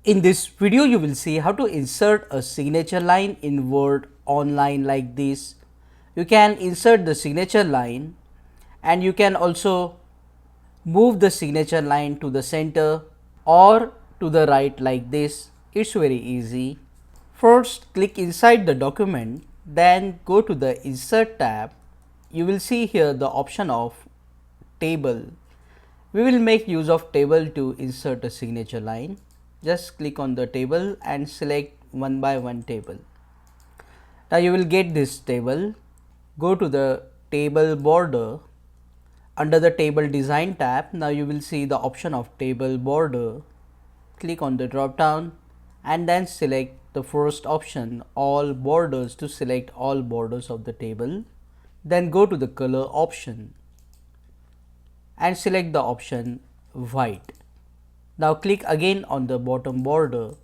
In this video, you will see how to insert a signature line in Word online like this. You can insert the signature line and you can also move the signature line to the center or to the right like this. It's very easy. First, click inside the document, then go to the Insert tab. You will see here the option of Table. We will make use of table to insert a signature line. Just click on the table and select one by one table. Now you will get this table. Go to the table border. Under the table design tab, now you will see the option of table border. Click on the drop down and then select the first option, all borders, to select all borders of the table. Then go to the color option and select the option white. Now click again on the bottom border,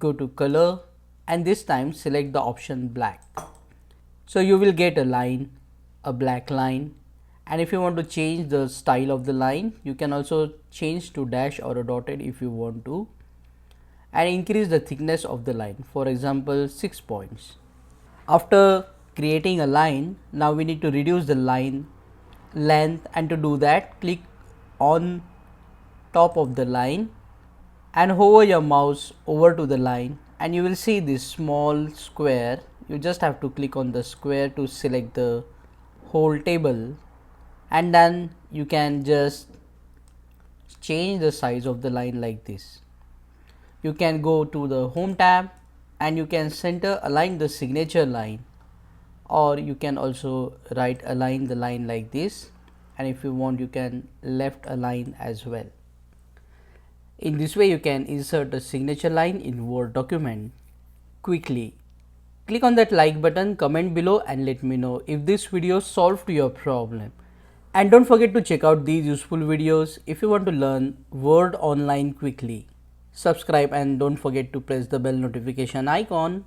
go to color and this time select the option black. So you will get a line, a black line, and if you want to change the style of the line, you can also change to dash or a dotted if you want to, and increase the thickness of the line, for example 6 points. After creating a line, now we need to reduce the line length, and to do that click on top of the line and hover your mouse over to the line and you will see this small square. You just have to click on the square to select the whole table, and then you can just change the size of the line like this. You can go to the home tab and you can center align the signature line, or you can also right align the line like this, and if you want you can left align as well. In this way you can insert a signature line in Word document quickly. Click on that like button, comment below and let me know if this video solved your problem. And don't forget to check out these useful videos if you want to learn Word online quickly. Subscribe and don't forget to press the bell notification icon.